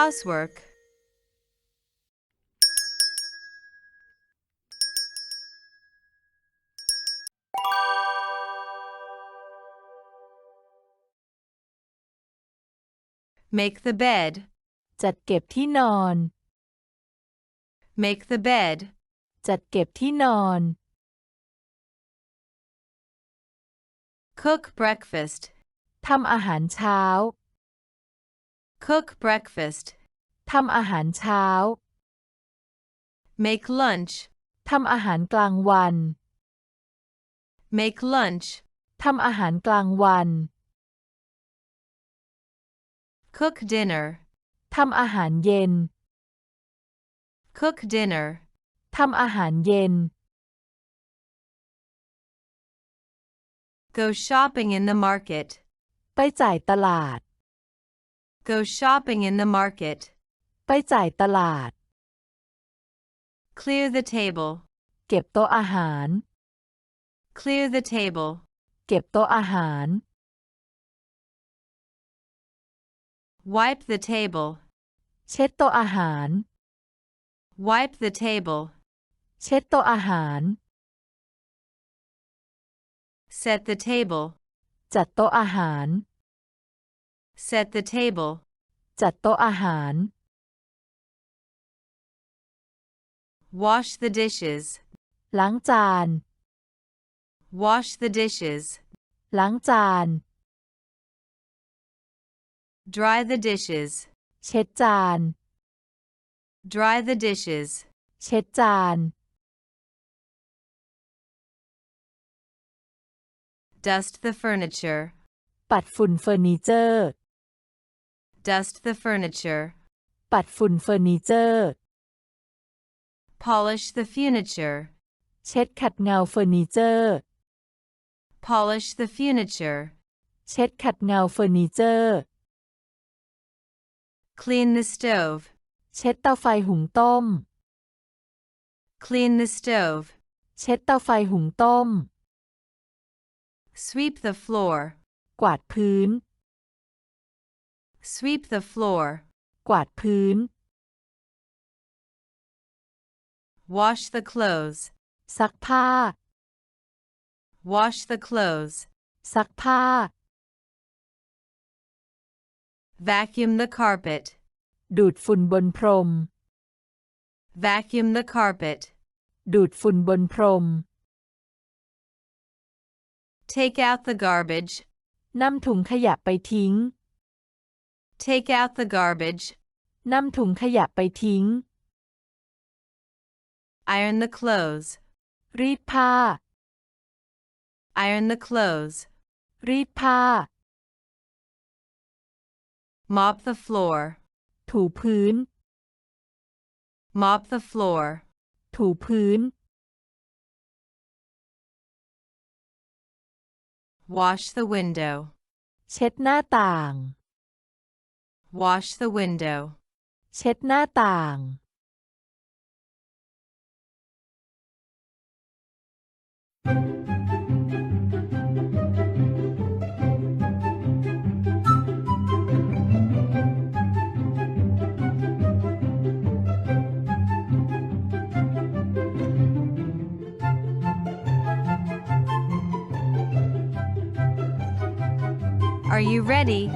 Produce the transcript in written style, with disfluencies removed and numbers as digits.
Housework. Make the bed. จัดเก็บที่นอน Make the bed. จัดเก็บที่นอน Cook breakfast. ทำอาหารเช้า Cook breakfast. ทำอาหารเช้า Make lunch. ทำอาหารกลางวัน Make lunch. ทำอาหารกลางวัน Cook dinner. ทำอาหารเย็น Cook dinner. ทำอาหารเย็น Go shopping in the market. ไปจ่ายตลาด Go shopping in the market. ไปจ่ายตลาด Clear the table. เก็บโต๊ะอาหาร Clear the table. เก็บโต๊ะอาหาร Wipe the table. เช็ดโต๊ะอาหาร Wipe the table. เช็ดโต๊ะอาหาร Set the table. จัดโต๊ะอาหาร Set the table. จัดโต๊ะอาหาร Wash the dishes. ล้างจาน Wash the dishes. ล้างจาน Dry the dishes. เช็ดจาน Dry the dishes. เช็ดจาน Dust the furniture. ปัดฝุ่นเฟอร์นิเจอร์ Dust the furniture. ปัดฝุ่นเฟอร์นิเจอร์ Polish the furniture. เช็ดขัดเงาเฟอร์นิเจอร์ Polish the furniture. เช็ดขัดเงาเฟอร์นิเจอร์ Clean the stove. เช็ดเตาไฟหุงต้ม Clean the stove. เช็ดเตาไฟหุงต้ม Sweep the floor. กวาดพื้น Sweep the floor. กวาดพื้น Wash the clothes. ซักผ้า Wash the clothes. ซักผ้า Vacuum the carpet. ดูดฝุ่นบนพรม Vacuum the carpet. ดูดฝุ่นบนพรม Take out the garbage. นำถุงขยะไปทิ้ง Take out the garbage. นำถุงขยะไปทิ้ง Iron the clothes. รีดผ้า Iron the clothes. รีดผ้า Mop the floor. ถูพื้น Mop the floor. ถูพื้น Wash the window. เช็ดหน้าต่าง Wash the window. เช็ดหน้าต่าง Are you ready?